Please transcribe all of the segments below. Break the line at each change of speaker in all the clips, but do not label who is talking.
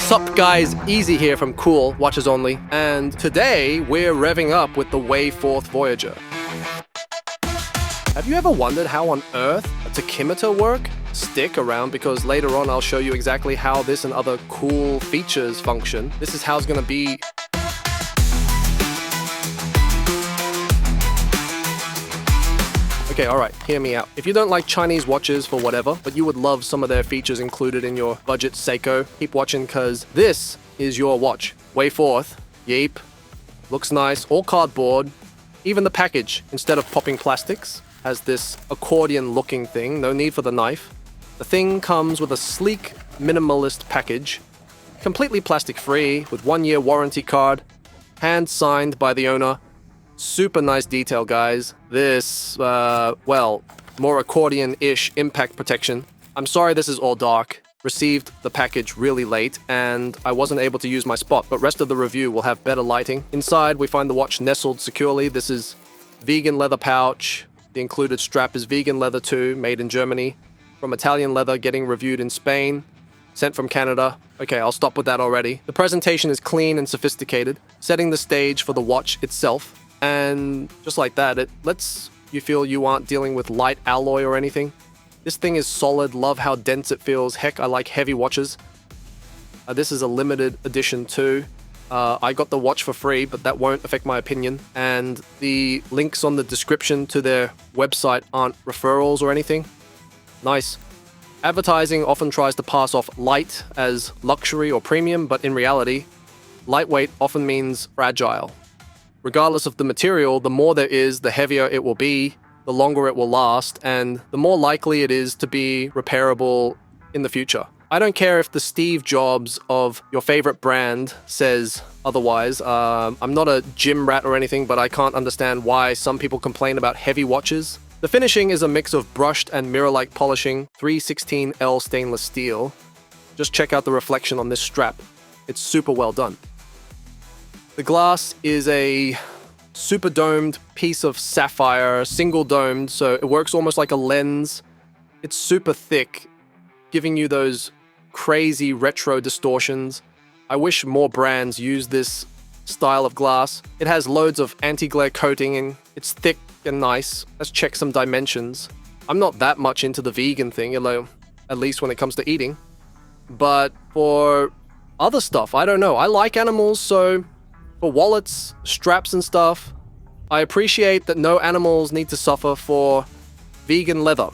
Sup guys, Easy here from Cool Watches Only, and today we're revving up with the Wayforth Voyager. Have you ever wondered how on earth a tachymeter work? Stick around because later on I'll show you exactly how this and other cool features function. This is how it's gonna be. Okay, alright, hear me out. If you don't like Chinese watches for whatever, but you would love some of their features included in your budget seiko, keep watching because this is your watch. Wayforth, yeep, looks nice, all cardboard. Even the package, instead of popping plastics, has this accordion looking thing, no need for the knife. The thing comes with a sleek, minimalist package, completely plastic free, with 1-year warranty card, hand signed by the owner. Super nice detail, guys. This, well, more accordion-ish impact protection. I'm sorry this is all dark. Received the package really late, and I wasn't able to use my spot, but rest of the review will have better lighting. Inside, we find the watch nestled securely. This is vegan leather pouch. The included strap is vegan leather too, made in Germany. From Italian leather, getting reviewed in Spain. Sent from Canada. Okay, I'll stop with that already. The presentation is clean and sophisticated, setting the stage for the watch itself. And just like that, it lets you feel you aren't dealing with light alloy or anything. This thing is solid, love how dense it feels. Heck, I like heavy watches. This is a limited edition too. I got the watch for free, but that won't affect my opinion. And the links on the description to their website aren't referrals or anything. Nice. Advertising often tries to pass off light as luxury or premium, but in reality, lightweight often means fragile. Regardless of the material, the more there is, the heavier it will be, the longer it will last, and the more likely it is to be repairable in the future. I don't care if the Steve Jobs of your favorite brand says otherwise. I'm not a gym rat or anything, but I can't understand why some people complain about heavy watches. The finishing is a mix of brushed and mirror-like polishing, 316L stainless steel. Just check out the reflection on this strap. It's super well done. The glass is a super domed piece of sapphire, single domed, so it works almost like a lens. It's super thick, giving you those crazy retro distortions. I wish more brands use this style of glass. It has loads of anti-glare coating and it's thick and nice. Let's check some dimensions. I'm not that much into the vegan thing, although at least when it comes to eating. But for other stuff, I don't know. I like animals, so for wallets, straps and stuff, I appreciate that no animals need to suffer for vegan leather.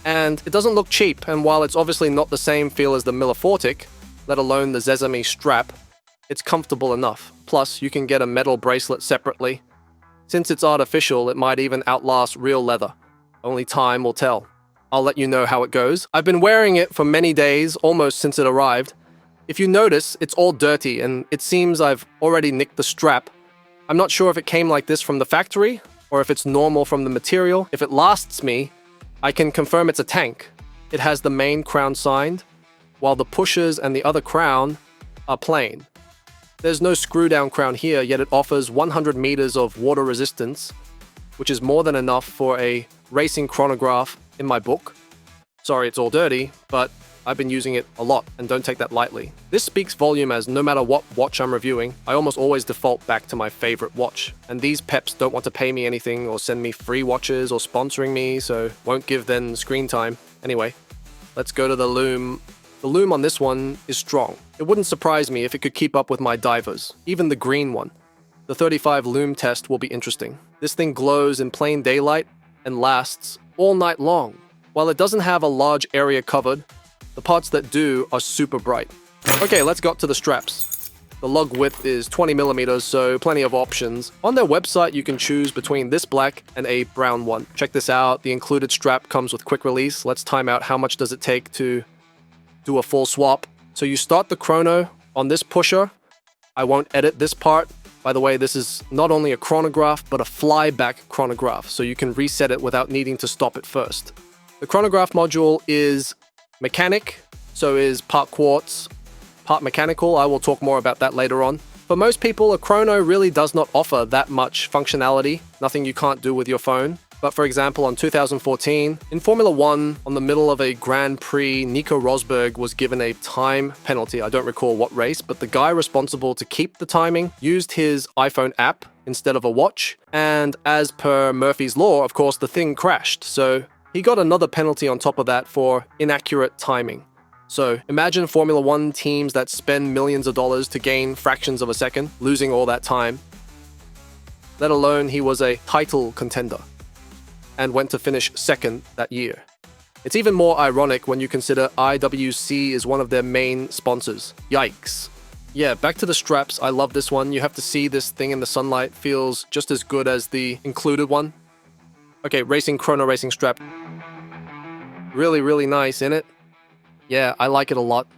And it doesn't look cheap, and while it's obviously not the same feel as the Millefortic, let alone the Sesame strap, it's comfortable enough. Plus, you can get a metal bracelet separately. Since it's artificial, it might even outlast real leather. Only time will tell. I'll let you know how it goes. I've been wearing it for many days, almost since it arrived. If you notice, it's all dirty, and it seems I've already nicked the strap. I'm not sure if it came like this from the factory, or if it's normal from the material. If it lasts me, I can confirm it's a tank. It has the main crown signed, while the pushers and the other crown are plain. There's no screw-down crown here, yet it offers 100 meters of water resistance, which is more than enough for a racing chronograph in my book. Sorry it's all dirty, but I've been using it a lot, and don't take that lightly. This speaks volume as no matter what watch I'm reviewing, I almost always default back to my favorite watch. And these peps don't want to pay me anything or send me free watches or sponsoring me, so won't give them screen time. Anyway, let's go to the Lume. The Lume on this one is strong. It wouldn't surprise me if it could keep up with my divers, even the green one. The 35 Lume test will be interesting. This thing glows in plain daylight and lasts all night long. While it doesn't have a large area covered, the parts that do are super bright. Okay, let's go up to the straps. The lug width is 20 millimeters, so plenty of options. On their website, you can choose between this black and a brown one. Check this out. The included strap comes with quick release. Let's time out how much does it take to do a full swap. So you start the chrono on this pusher. I won't edit this part. By the way, this is not only a chronograph, but a flyback chronograph, so you can reset it without needing to stop it first. The chronograph module is mechanic, so is part quartz, part mechanical. I will talk more about that later on. For most people, a chrono really does not offer that much functionality, nothing you can't do with your phone. But for example, on 2014, in Formula One, on the middle of a Grand Prix, Nico Rosberg was given a time penalty. I don't recall what race, but the guy responsible to keep the timing used his iPhone app instead of a watch. And as per Murphy's Law, of course, the thing crashed. So he got another penalty on top of that for inaccurate timing. So imagine Formula One teams that spend millions of dollars to gain fractions of a second, losing all that time. Let alone he was a title contender and went to finish second that year. It's even more ironic when you consider IWC is one of their main sponsors. Yikes. Yeah, back to the straps. I love this one. You have to see this thing in the sunlight. Feels just as good as the included one. Okay, chrono racing strap. Really, really nice, isn't it? Yeah, I like it a lot.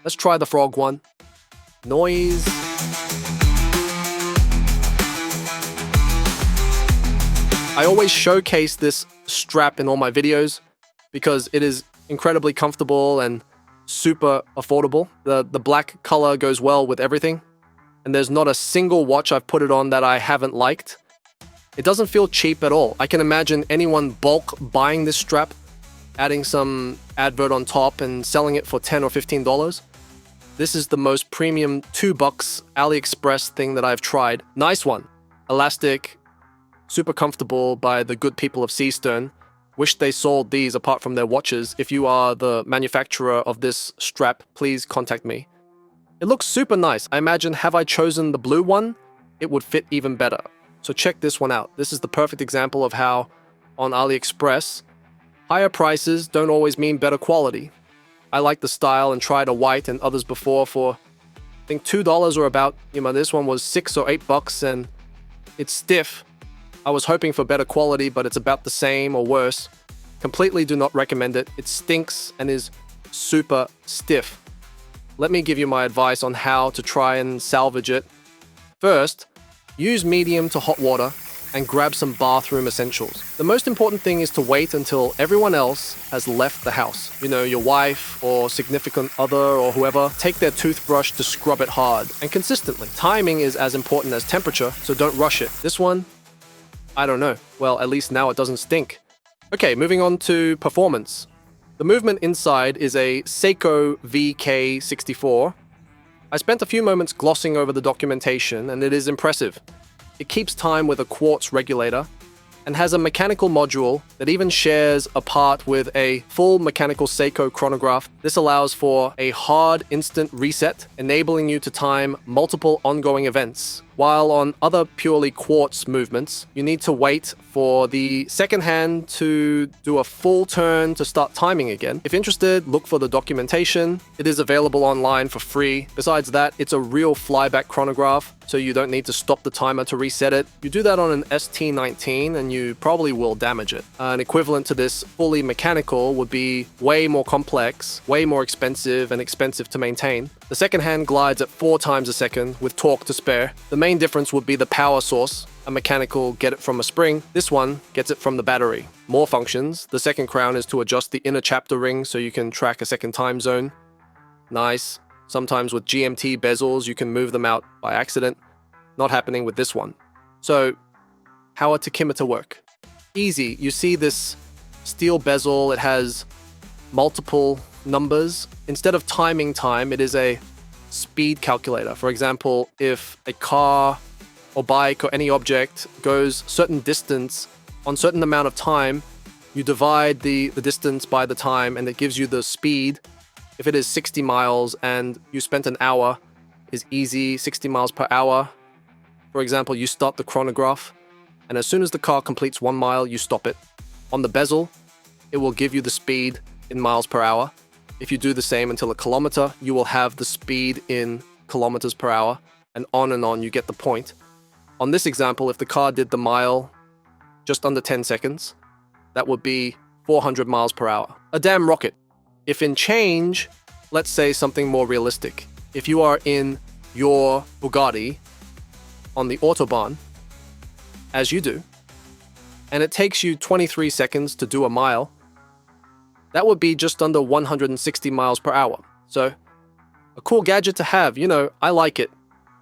Let's try the frog one. Noise. I always showcase this strap in all my videos because it is incredibly comfortable and super affordable. The black color goes well with everything, and there's not a single watch I've put it on that I haven't liked. It doesn't feel cheap at all. I can imagine anyone bulk buying this strap, adding some advert on top and selling it for $10 or $15. This is the most premium $2 AliExpress thing that I've tried. Nice one. Elastic, super comfortable by the good people of Seastern. Wish they sold these apart from their watches. If you are the manufacturer of this strap, please contact me. It looks super nice. I imagine have I chosen the blue one, it would fit even better. So check this one out. This is the perfect example of how on AliExpress, higher prices don't always mean better quality. I like the style and tried a white and others before for, I think $2 or about, this one was $6 or $8 and it's stiff. I was hoping for better quality, but it's about the same or worse. Completely do not recommend it. It stinks and is super stiff. Let me give you my advice on how to try and salvage it. First, use medium to hot water and grab some bathroom essentials. The most important thing is to wait until everyone else has left the house. Your wife or significant other or whoever, take their toothbrush to scrub it hard and consistently. Timing is as important as temperature, so don't rush it. This one, I don't know. Well, at least now it doesn't stink. Okay, moving on to performance. The movement inside is a Seiko VK64. I spent a few moments glossing over the documentation, and it is impressive. It keeps time with a quartz regulator and has a mechanical module that even shares a part with a full mechanical Seiko chronograph. This allows for a hard instant reset, enabling you to time multiple ongoing events. While on other purely quartz movements, you need to wait for the second hand to do a full turn to start timing again. If interested, look for the documentation. It is available online for free. Besides that, it's a real flyback chronograph, so you don't need to stop the timer to reset it. You do that on an ST19 and you probably will damage it. An equivalent to this fully mechanical would be way more complex, way more expensive and expensive to maintain. The second hand glides at 4 times a second with torque to spare. The main difference would be the power source. A mechanical get it from a spring. This one gets it from the battery. More functions. The second crown is to adjust the inner chapter ring so you can track a second time zone. Nice. Sometimes with GMT bezels, you can move them out by accident. Not happening with this one. So, how a tachymeter work? Easy. You see this steel bezel. It has multiple numbers. Instead of timing time, it is a speed calculator. For example, if a car or bike or any object goes certain distance on certain amount of time, you divide the distance by the time and it gives you the speed. If it is 60 miles and you spent an hour, is easy, 60 miles per hour. For example, you start the chronograph and as soon as the car completes 1 mile, you stop it. On the bezel, it will give you the speed in miles per hour. If you do the same until a kilometer, you will have the speed in kilometers per hour, and on, you get the point. On this example, if the car did the mile just under 10 seconds, that would be 400 miles per hour. A damn rocket. If in change, let's say something more realistic. If you are in your Bugatti on the Autobahn, as you do, and it takes you 23 seconds to do a mile, that would be just under 160 miles per hour. So, a cool gadget to have, I like it.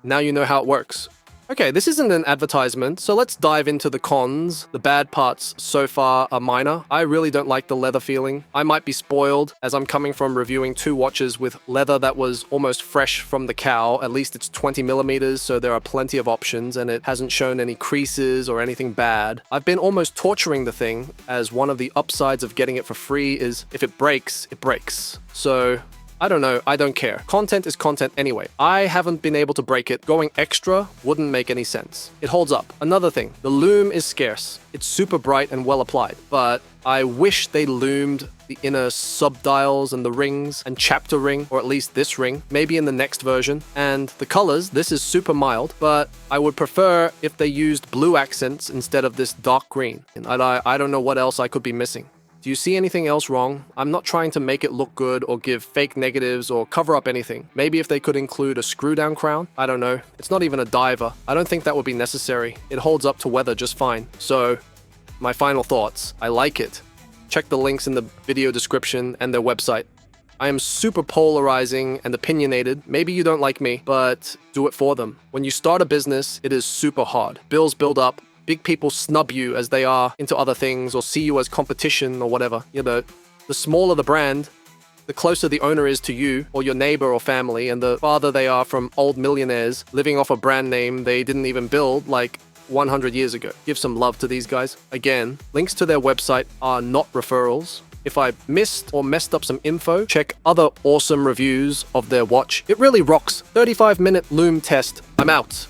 Now you know how it works. Okay, this isn't an advertisement, so let's dive into the cons. The bad parts so far are minor. I really don't like the leather feeling. I might be spoiled, as I'm coming from reviewing 2 watches with leather that was almost fresh from the cow. At least it's 20 millimeters, so there are plenty of options, and it hasn't shown any creases or anything bad. I've been almost torturing the thing, as one of the upsides of getting it for free is if it breaks, it breaks. So I don't know, I don't care. Content is content anyway. I haven't been able to break it. Going extra wouldn't make any sense. It holds up. Another thing, the lume is scarce. It's super bright and well applied, but I wish they lumed the inner subdials and the rings and chapter ring, or at least this ring, maybe in the next version. And the colors, this is super mild, but I would prefer if they used blue accents instead of this dark green. And I don't know what else I could be missing. Do you see anything else wrong? I'm not trying to make it look good or give fake negatives or cover up anything. Maybe if they could include a screw down crown? I don't know. It's not even a diver. I don't think that would be necessary. It holds up to weather just fine. So, my final thoughts. I like it. Check the links in the video description and their website. I am super polarizing and opinionated. Maybe you don't like me, but do it for them. When you start a business, it is super hard. Bills build up. Big people snub you as they are into other things or see you as competition or whatever. You know, the smaller the brand, the closer the owner is to you or your neighbor or family, and the farther they are from old millionaires living off a brand name they didn't even build like 100 years ago. Give some love to these guys. Again, links to their website are not referrals. If I missed or messed up some info, check other awesome reviews of their watch. It really rocks. 35-minute lume test. I'm out.